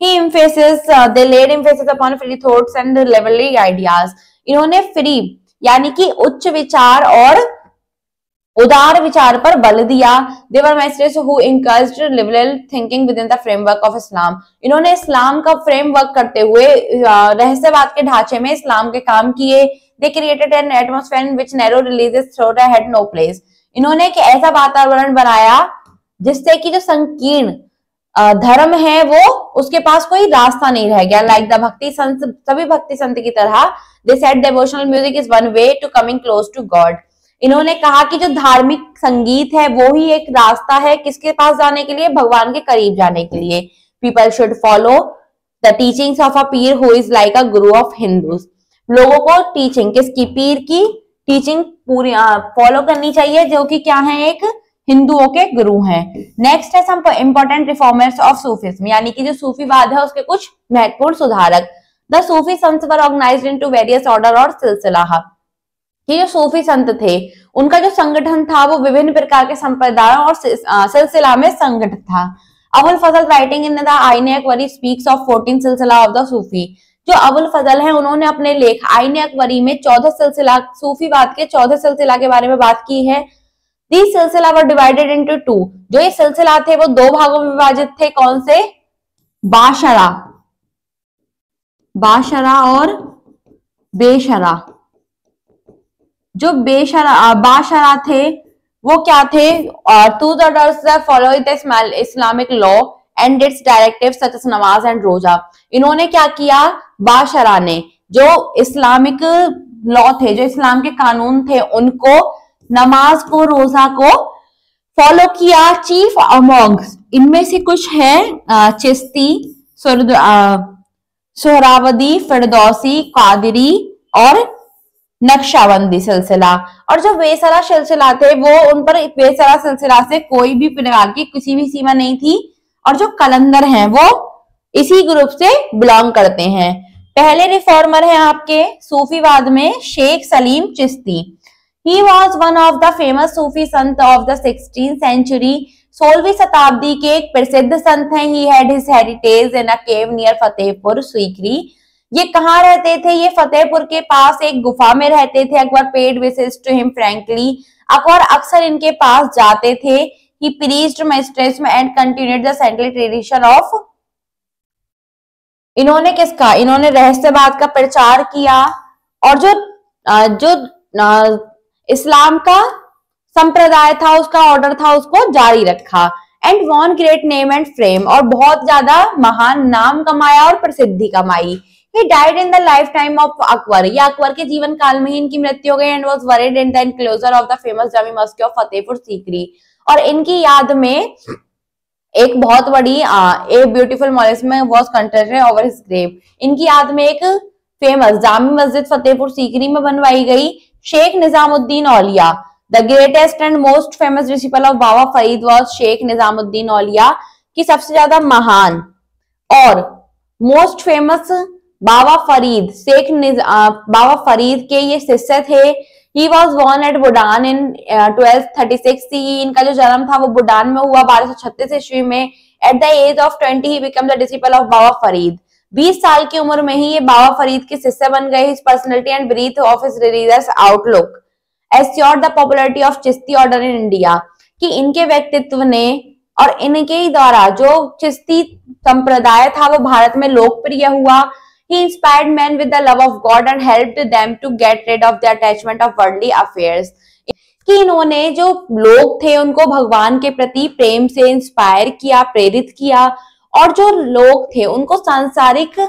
They laid emphasis upon free thoughts and lively ideas. इन्होंने फ्री यानी कि उच्च विचार और उदार विचार पर बल दिया। They were masters who encouraged liberal thinking within the framework of Islam. इन्होंने इस्लाम का फ्रेमवर्क करते हुए रहस्यवाद के ढांचे में इस्लाम के काम किए। They created an atmosphere in which narrow religious thought had no place. इन्होंने एक ऐसा वातावरण बनाया जिससे कि जो संकीर्ण धर्म है वो उसके पास कोई रास्ता नहीं रह गया। लाइक द भक्ति संत, सभी भक्ति संत की तरह, they said devotional music is one way to coming close to God. इन्होंने कहा कि जो धार्मिक संगीत है वो ही एक रास्ता है किसके पास जाने के लिए? भगवान के करीब जाने के लिए। People should follow the teachings of a Pir who is like a Guru of Hindus. लोगों को टीचिंग किसकी? पीर की टीचिंग पूरी फॉलो करनी चाहिए, जो कि क्या है? एक हिंदुओं के गुरु हैं। नेक्स्ट है some important reformers of Sufism, यानी कि जो सूफीवाद है उसके कुछ महत्वपूर्ण सुधारक। The Sufi Sant were organised into various order और सिलसिला। ये जो सूफी संत थे उनका जो संगठन था वो विभिन्न प्रकार के संप्रदायों और सिलसिला में संगठित था। अबुल फजल राइटिंग इन द आईने अकबरी स्पीक्स ऑफ 14 सिलसिला ऑफ द सूफी। जो अबुल फजल है उन्होंने अपने लेख आईने अकबरी में 14 सिलसिला, सूफीवाद के 14 सिलसिला के बारे में बात की है। These सिलसिला वर डिवाइडेड इनटू 2। जो ये सिलसिला थे वो 2 भागों में विभाजित थे। कौन से? बाशरा और बेशरा। जो बाशरा थे वो क्या थे? To the follow the Islamic law and its directives such as namaz and roza. इन्होंने क्या किया? बाशरा ने जो इस्लामिक लॉ थे, जो इस्लाम के कानून थे, उनको, नमाज को, रोजा को फॉलो किया। चीफ अमोंग्स इनमें से कुछ है चिश्ती, सोहरावर्दी, फिरदौसी, कादरी और नक्शबंदी सिलसिला। और जो बेसरा सिलसिला थे वो उन पर बेसरा सिलसिला से कोई भी प्रकार की किसी भी सीमा नहीं थी। और जो कलंदर हैं वो इसी ग्रुप से बिलोंग करते हैं। पहले रिफॉर्मर हैं आपके सूफीवाद में Sheikh Salim Chishti. He was one of the famous Sufi Sant of the 16th century. 16वीं शताब्दी के एक प्रसिद्ध संत हैं। He had his heritage in a cave near Fatehpur Sikri. ये कहाँ रहते थे? ये फतेहपुर के पास एक गुफा में रहते थे। Akbar paid visits to him frankly. Akbar अक्सर इनके पास जाते थे। He preached mysticism and continued the saintly tradition of। इन्होंने किसका? इन्होंने रहस्यवाद का प्रचार किया और जो इस्लाम का संप्रदाय था, उसका ऑर्डर था, उसको जारी रखा। And won great name and frame, और बहुत ज्यादा महान नाम कमाया और प्रसिद्धि कमाई। He died in the lifetime of Akbar. ये अकबर के जीवन काल में ही इनकी मृत्यु हो गई। And was buried in the enclosure of the famous Jami मस्जिद of फतेहपुर सीकरी। और इनकी याद में एक बहुत बड़ी a beautiful monument was constructed over his grave. इनकी याद में एक फेमस जामी मस्जिद फतेहपुर सीकरी में बनवाई गई। Sheikh Nizamuddin Auliya, the greatest and most famous disciple of Baba Farid was Sheikh Nizamuddin Auliya. की सबसे ज्यादा महान और मोस्ट फेमस बाबा फरीद, बाबा फरीद के ये शिष्य थे। He was born at Budan in 1236 CE. इनका जो जन्म था वो बुडान में हुआ 1236 ईस्वी में. At the age of 20 he became the disciple of Baba Farid. 20 साल की उम्र में ही ये बाबा फरीद के शिष्य बन गए. His personality and breadth of his religious outlook assured the popularity of Chishti order in India. कि इनके व्यक्तित्व ने और इनके द्वारा जो चिश्ती संप्रदाय था वो भारत में लोकप्रिय हुआ. He inspired men with the love of God and helped them to get rid of the attachment of worldly affairs. कि इन्होंने जो लोग थे उनको भगवान के प्रति प्रेम से इंस्पायर किया, प्रेरित किया, और जो लोग थे उनको सांसारिक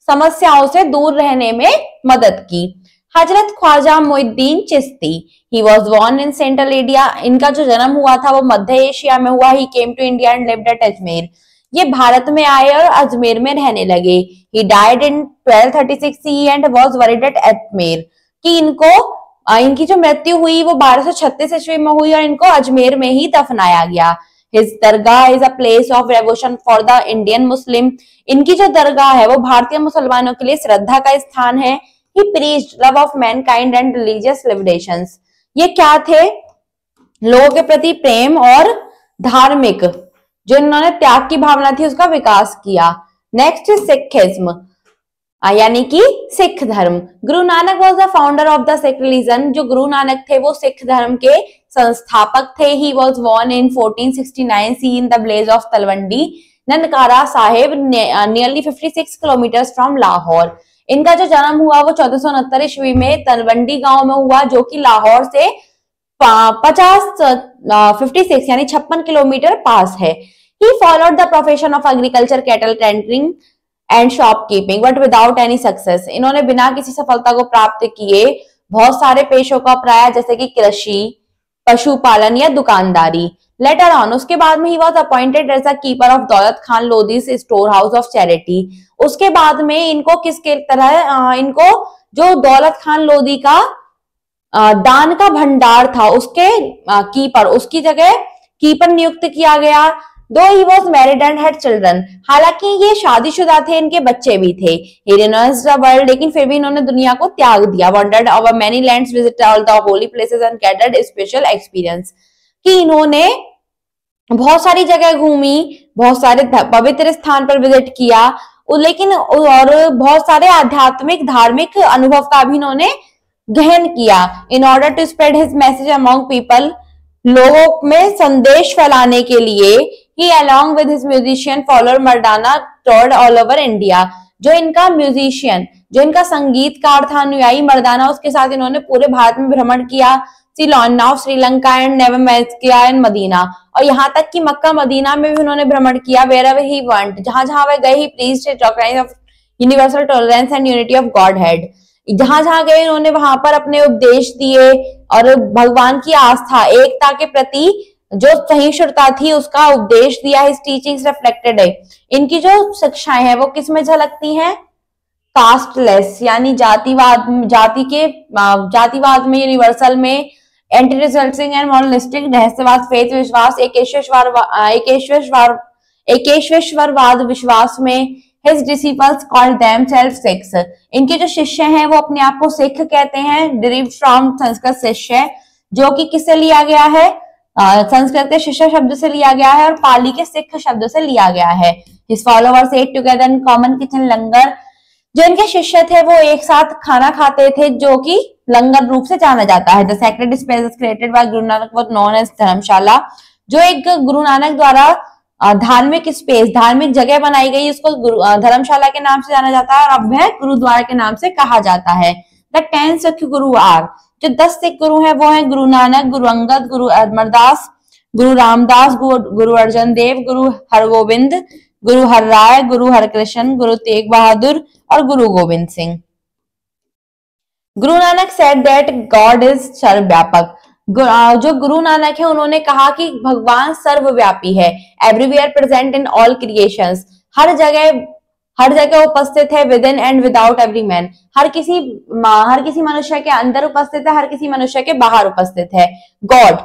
समस्याओं से दूर रहने में मदद की. हजरत Khwaja Moinuddin Chishti. He was born in Central India. इनका जो जन्म हुआ था वो मध्य एशिया में हुआ. He came to India and lived at Ajmer. ये भारत में आए और अजमेर में रहने लगे. He died in 1236 CE and was buried at Ajmer. कि इनकी जो मृत्यु हुई वो 1236 ईस्वी में हुई और इनको अजमेर में ही दफनाया गया. His Dargah is a place of devotion for the Indian Muslim. इनकी जो दरगाह है वो भारतीय मुसलमानों के लिए श्रद्धा का स्थान है. He preached love of mankind and religious liberations. ये क्या थे? लोगों के प्रति प्रेम और धार्मिक जो इन्होंने त्याग की भावना थी उसका विकास किया. नेक्स्ट सिखिज्म यानी कि सिख धर्म. Guru Nanak was the founder of the Sikh religion. जो गुरु नानक थे वो सिख धर्म के संस्थापक थे. He was born in 1469 CE in the village of Talwandi Nankana Sahib nearly 56 kilometres from Lahore. इनका जो जन्म हुआ वो 1469 ईस्वी में तलवंडी गांव में हुआ जो कि लाहौर से 56 यानी 56 किलोमीटर पास है. He followed the profession of agriculture, cattle tending and shopkeeping, but without any success. इन्होंने बिना किसी सफलता को प्राप्त किए बहुत सारे पेशों को अपनाया जैसे कि कृषि, पशुपालन या दुकानदारी. Later on, उसके बाद में he was appointed as a keeper of दौलत खान लोधी's storehouse of charity. उसके बाद में इनको किसके तरह इनको जो दौलत खान लोधी का दान का भंडार था उसके कीपर, उसकी जगह कीपर नियुक्त किया गया. Though he was married and had children, हालांकि ये शादीशुदा थे, इनके बच्चे भी थे. He renounced the world, लेकिन फिर भी इन्होंने दुनिया को त्याग दिया. Wandered over many lands, visited all the holy places and gathered special experience. कि इन्होंने बहुत सारी जगह घूमी, बहुत सारे पवित्र स्थान पर विजिट किया, लेकिन और बहुत सारे आध्यात्मिक धार्मिक अनुभव का भी इन्होंने गहन किया. In order to spread his message among people, लोगों में संदेश फैलाने के लिए he along with his musician follower Mardana toured all over India. जो इनका म्यूजिशियन, जो इनका संगीतकार था अनुयायी मर्दाना, उसके साथ इन्होंने पूरे भारत में भ्रमण किया. Ceylon now Sri Lanka and never Mecca and Medina, और यहाँ तक कि मक्का मदीना में भी उन्होंने भ्रमण किया. wherever he went, जहां जहां वह गए, he preached a doctrine of universal tolerance and unity of Godhead. जहां जहां गए उन्होंने वहां पर अपने उपदेश दिए और भगवान की आस्था, एकता के प्रति जो सहिष्णुता थी उसका उपदेश दिया. His teachings reflected है. इनकी जो शिक्षाएं हैं वो किस में झलकती हैं? कास्टलेस यानी जातिवाद, जातिवाद में, यूनिवर्सल में, एंटी रिजल्टिंग एंड मॉरलिस्टिक, रहस्यवाद, फेथ विश्वास, एकेश्वरवाद विश्वास में. His disciples called themselves Sikhs. इनके जो शिष्य हैं वो अपने आप को सिख कहते हैं. Derived from संस्कृत शिष्य, जो कि किससे लिया गया है? संस्कृत के शिष्य शब्द से लिया गया है और पाली के सिख शब्द से लिया गया है. His followers ate together in common kitchen, लंगर. जो इनके शिष्य थे वो एक साथ खाना खाते थे जो कि लंगर रूप से जाना जाता है. The sacred space created by Guru Nanak was known as धर्मशाला. जो एक गुरु नानक द्वारा धार्मिक स्पेस, धार्मिक जगह बनाई गई, उसको धर्मशाला के नाम से जाना जाता है और अब वह गुरुद्वारा के नाम से कहा जाता है. द 10 सिख गुरु आर, जो 10 सिख गुरु हैं वो हैं गुरु नानक, गुरु अंगद, गुरु अमरदास, गुरु रामदास, गुरु अर्जन देव, गुरु हरगोविंद, गुरु हरराय, गुरु हरकृष्ण, गुरु तेग बहादुर और गुरु Govind Singh. Guru Nanak said that God is सर्वव्यापक. जो गुरु नानक है उन्होंने कहा कि भगवान सर्वव्यापी है. Everywhere present in all creations, हर जगह उपस्थित है. Within and without every man, हर किसी मनुष्य के अंदर उपस्थित है, हर किसी मनुष्य के बाहर उपस्थित है. गॉड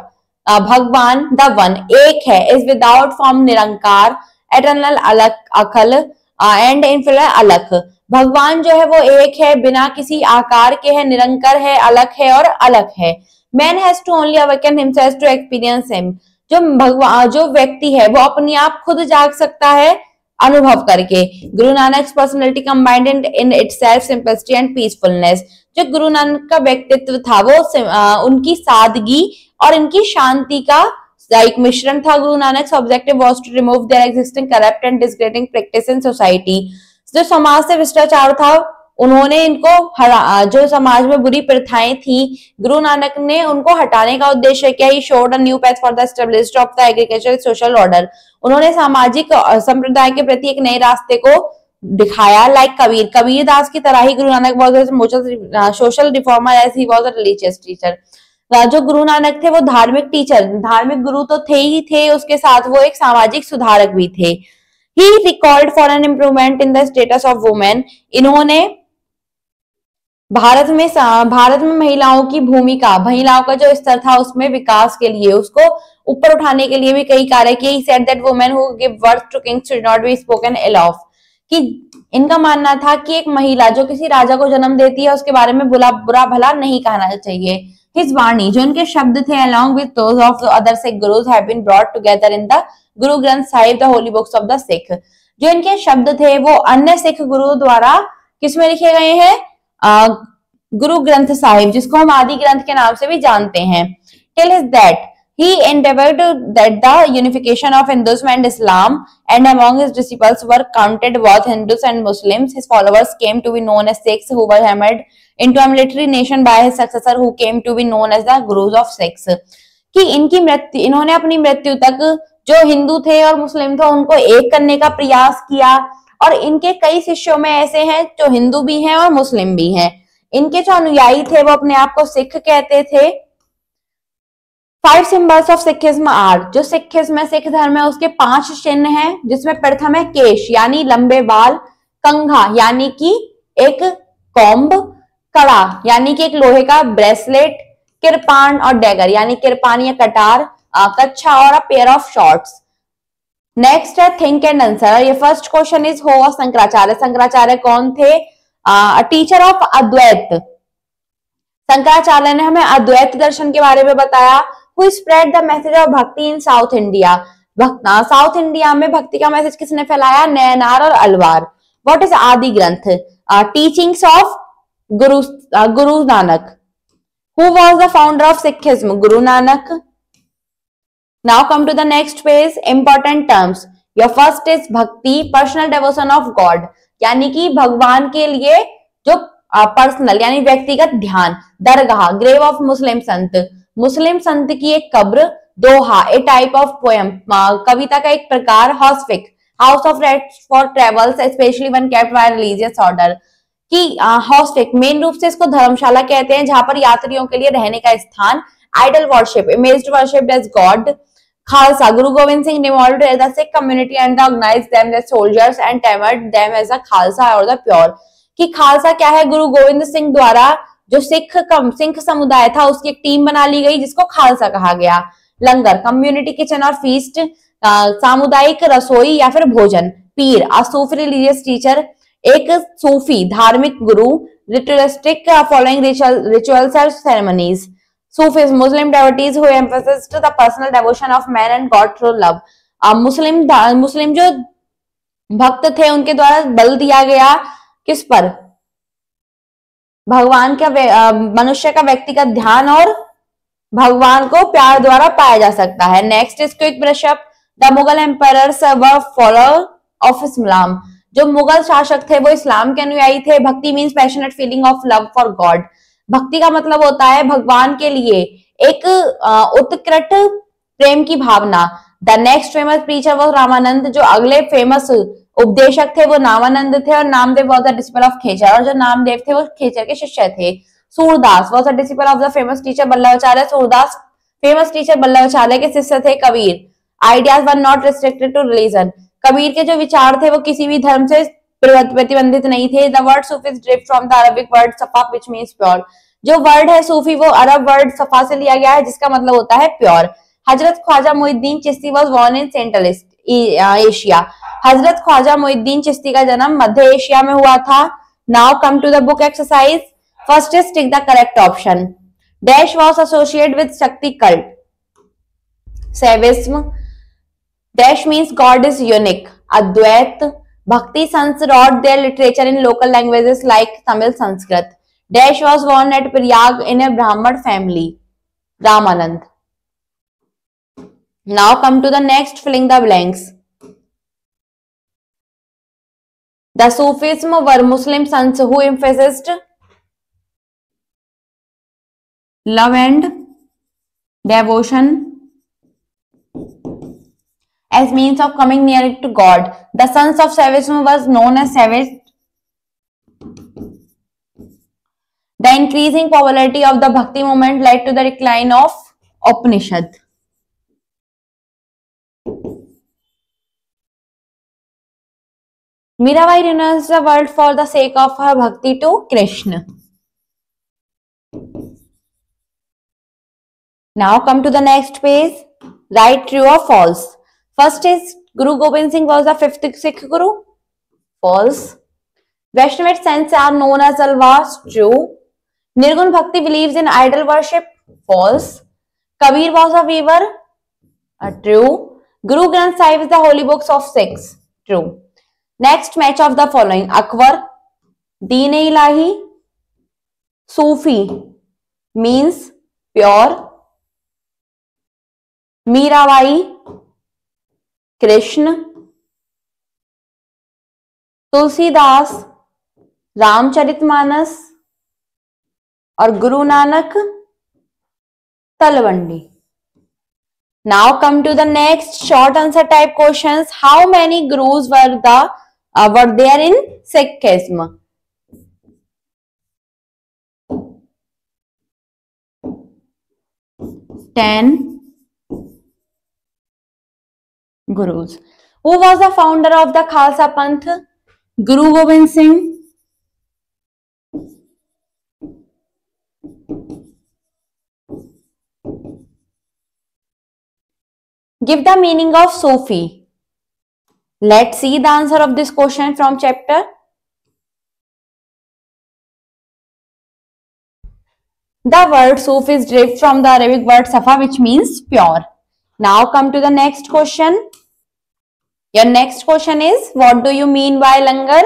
भगवान द वन एक है. Is without form Nirankar, eternal अलख अखल एंड इनफिनिट अलख. भगवान जो है वो एक है, बिना किसी आकार के है, निरंतर है, अलग है और अलग है। Man has to only awaken himself to experience him. जो भगवान, जो व्यक्ति है वो अपने आप खुद जाग सकता है अनुभव करके। Guru Nanak personality combined in itself simplicity and peacefulness. जो गुरु नानक का व्यक्तित्व था वो उनकी सादगी और इनकी शांति का एक मिश्रण था। Guru Nanak objective was to remove their existing corrupt and degrading practice in society. जो समाज से भ्रष्टाचार था उन्होंने इनको जो समाज में बुरी प्रथाएं थी गुरु नानक ने उनको हटाने का उद्देश्य किया। He showed a new path for the establishment of the agricultural social order. उन्होंने सामाजिक संप्रदाय के प्रति एक नए रास्ते को दिखाया। लाइक कबीर दास की तरह ही guru Nanak was social reformer as he was a religious teacher. जो गुरु नानक थे वो धार्मिक टीचर, धार्मिक गुरु तो थे ही थे, उसके साथ वो एक सामाजिक सुधारक भी थे। ही recalled for an improvement in the status of women. इन्होंने भारत में महिलाओं की भूमिका, महिलाओं का जो स्तर था उसमें विकास के लिए, उसको ऊपर उठाने के लिए भी कई कार्य किए। He said that women who give birth to kings should not be spoken ill of। कि इनका मानना था कि एक महिला जो किसी राजा को जन्म देती है उसके बारे में बुरा भला नहीं कहना चाहिए। His वाणी, जो इनके शब्द थे, along with those of the other Sikh gurus have been brought together in the Guru Granth Sahib, the holy books of the Sikh। जो इनके शब्द थे वो अन्य सिख गुरु द्वारा किसमें लिखे गए हैं? गुरु ग्रंथ साहिब, जिसको हम आदि ग्रंथ के नाम से भी जानते हैं। Till his death, he endeavored that the unification of Hinduism and Islam, and among his disciples were counted both Hindus and Muslims. His followers came to be known as Sikhs, who were hammered into a military nation by his successor, who came to be known as the Gurus of Sikhs। कि इन्होंने अपनी मृत्यु तक जो हिंदू थे और मुस्लिम थे उनको एक करने का प्रयास किया, और इनके कई शिष्यों में ऐसे हैं जो हिंदू भी हैं और मुस्लिम भी हैं। इनके जो अनुयायी थे वो अपने आप को सिख कहते थे। 5 सिंबल्स ऑफ सिखिज्म आर, जो सिखिज्म है, सिख धर्म है, उसके 5 चिन्ह हैं, जिसमें प्रथम है केश यानी लंबे बाल, कंघा यानी कि एक कॉम्ब, कड़ा यानी कि एक लोहे का ब्रेसलेट, किरपान और डैगर यानी किरपान या कटार, कच्छा और a pair of shorts. Next है थिंक एंड आंसर। ये first question is who was Shankaracharya. Shankaracharya कौन थे? टीचर ऑफ अद्वैत। शंकराचार्य ने हमें अद्वैत दर्शन के बारे में बताया। Who spread the message of भक्ति इन साउथ इंडिया। साउथ इंडिया में भक्ति का मैसेज किसने फैलाया? नयनार और अलवार। व्हाट इज आदि ग्रंथ? Teachings of Guru Nanak. Who was the founder of Sikhism? Guru Nanak. Now come to the next page, important terms. Your first is भक्ति, personal devotion of God, यानी कि भगवान के लिए जो पर्सनल यानी व्यक्तिगत ध्यान। दरगाह, ग्रेव ऑफ मुस्लिम संत, मुस्लिम संत की एक कब्र। Doha, a type of poem, कविता का एक प्रकार। Hospice, house of rest for travels especially one kept by religious order. कि हॉस्पिक मेन रूप से इसको धर्मशाला कहते हैं जहां पर यात्रियों के लिए रहने का स्थान। Idol worship, image worship as God. Khalsa, Guru Gobind Singh demolished the Sikh community and organized them as soldiers and termed them as a Khalsa or the pure। कि खालसा क्या है? गुरु गोविंद सिंह द्वारा जो सिख समुदाय था उसकी एक टीम बना ली गई जिसको खालसा कहा गया। लंगर, कम्युनिटी किचन और फीस्ट, सामुदायिक रसोई या फिर भोजन। पीर, a सूफी रिलीजियस टीचर, एक सूफी धार्मिक गुरु। रिचुअलिस्टिक, फॉलोइंग रिचुअल्स और ceremonies. Sufis, Muslim devotees who emphasize the personal devotion of man and God through love। मुस्लिम जो भक्त थे उनके द्वारा बल दिया गया किस पर? भगवान का, मनुष्य का व्यक्तिगत ध्यान और भगवान को प्यार द्वारा पाया जा सकता है। Next is quick brush up. The Mughal empires were follower of Islam. जो मुगल शासक थे वो इस्लाम के अनुयायी थे। भक्ति means passionate feeling of love for God. भक्ति का मतलब होता है भगवान के लिए एक उत्कृष्ट प्रेम की भावना। द नेक्स्ट फेमस प्रीचर वो रामानंद। जो अगले फेमस उपदेशक थे वो नामानंद थे, और Namdev was the disciple of खेचर, और जो नामदेव थे वो खेचर के शिष्य थे। Surdas was the disciple of the famous teacher Vallabhacharya. Surdas famous teacher Vallabhacharya के शिष्य थे। Kabir, ideas were not restricted to religion. Kabir के जो विचार थे वो किसी भी धर्म से प्रतिबंधित नहीं थे। The word Sufi is drift from the Arabic word सफा व्हिच मींस प्योर। जो वर्ड है सूफी वो अरब वर्ड सफा से लिया गया है जिसका मतलब होता है pure. Hazrat Khwaja Muinuddin Chishti was born in Central Asia. Hazrat Khwaja Moinuddin Chishti का जन्म मध्य एशिया में हुआ था। Now come to the book exercise. First is tick the correct option. Dash was associated with Shakti cult. Saivism. Dash means God is unique. Advait. Bhakti sons wrote their literature in local languages like Tamil, Sanskrit. Dash was born at Prayag in a Brahman family. Ramanand. Now come to the next, filling the blanks. The Sufism were Muslim sons who emphasized love and devotion as means of coming near to God. The sons of Saivism was known as Savage. The increasing popularity of the Bhakti movement led to the decline of Upanishad. Mirabai renounced the world for the sake of her bhakti to Krishna. Now come to the next page. Write true or false. First is Guru Gobind Singh was the fifth Sikh Guru. False. Vaishnavite saints are known as Alwas. True. Nirgun Bhakti believes in idol worship. False. Kabir was a weaver. True. Guru Granth Sahib is the holy books of Sikhs. True. Next, match of the following. Akbar, Deen-e-Ilahi, Sufi means pure. Mirabai, Krishna. Tulsidas, Ramcharitmanas और Guru Nanak Talwandi. Now come to the next short answer type questions. How many gurus were there in Sikhism? Ten gurus. Who was the founder of the Khalsa Panth? Guru Gobind Singh. Give the meaning of Sufi. Let's see the answer of this question from chapter. The word Sufi is derived from the Arabic word Safa, which means pure. Now come to the next question. Your next question is, what do you mean by langar?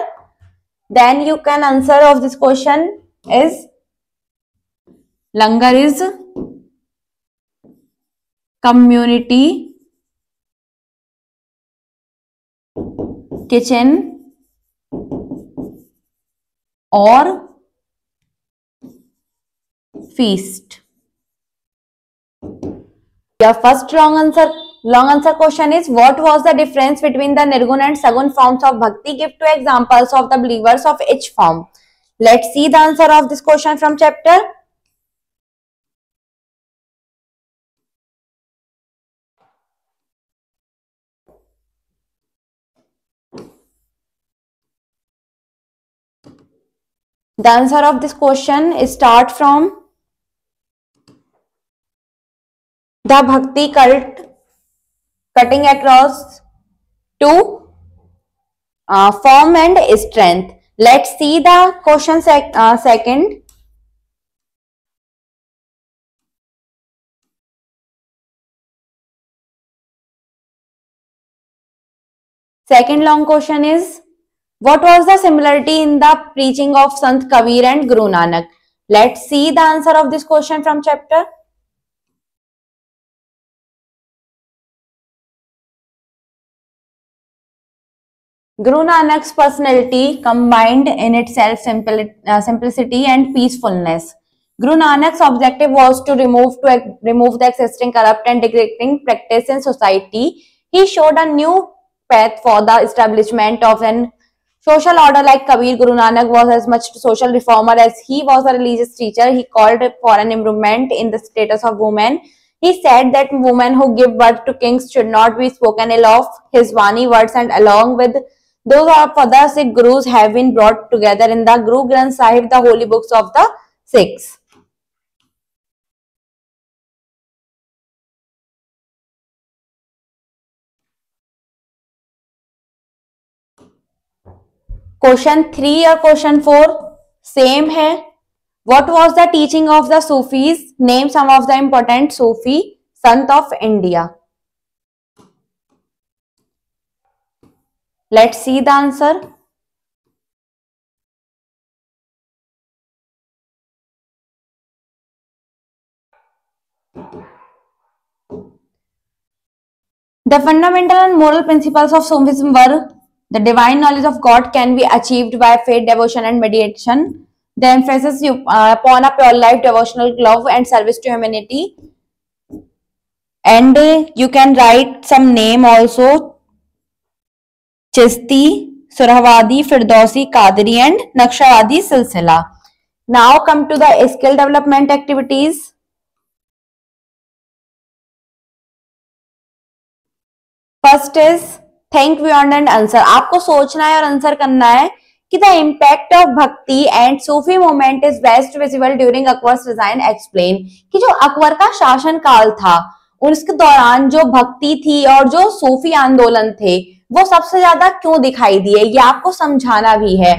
Then you can answer of this question is, langar is community kitchen or feast. Your first long answer question is, what was the difference between the Nirgun and Sagun forms of Bhakti? Give two examples of the believers of each form. Let's see the answer of this question from chapter. The answer of this question is start from the Bhakti cult cutting across to form and strength. Let's see the question second. Second long question is, what was the similarity in the preaching of Sant Kabir and Guru Nanak? Let's see the answer of this question from chapter. Guru Nanak's personality combined in itself simplicity and peacefulness. Guru Nanak's objective was to remove the existing corrupt and degrading practice in society. He showed a new path for the establishment of an social order. Like Kabir, Guru Nanak was as much a social reformer as he was a religious teacher. He called for an improvement in the status of women. He said that women who give birth to kings should not be spoken ill of. His Vani words and along with those of other Sikh Gurus have been brought together in the Guru Granth Sahib, the holy books of the Sikhs. Question 3 और question 4 same है. What was the teaching of the Sufis? Name some of the important Sufi sant of India. Let's see the answer. The fundamental and moral principles of Sufism were: the divine knowledge of God can be achieved by faith, devotion, and meditation. The emphasis upon a pure life, devotional love, and service to humanity. And you can write some name also: Chishti, Surahwadi, Firdausi, Qadiri, and Naqshbandi Silsila. Now come to the skill development activities. First is think beyond and answer. आपको सोचना है और answer करना है कि the impact of भक्ति and Sufi movement is best visible during Akbar's resign. Explain कि जो अकबर का शासन काल था उसके दौरान जो भक्ति थी और जो सूफी आंदोलन थे वो सबसे ज्यादा क्यों दिखाई दिए, ये आपको समझाना भी है.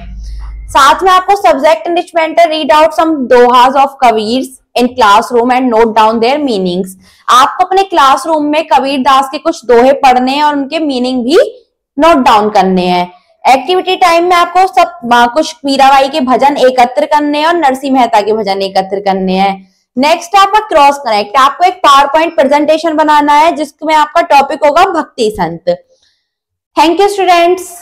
साथ में आपको subject enrichment, read out some dohas of Kabir in classroom and note down their meanings. आपको अपने क्लासरूम में कबीर दास के कुछ दोहे पढ़ने हैं और उनके मीनिंग भी नोट डाउन करने हैं. एक्टिविटी टाइम में आपको सब कुछ मीराबाई के भजन एकत्र करने हैं और नरसिंह मेहता के भजन एकत्र करने हैं. नेक्स्ट आपका क्रॉस कनेक्ट. आपको एक पावर पॉइंट प्रेजेंटेशन बनाना है जिसमें आपका टॉपिक होगा भक्ति संत. Thank you students.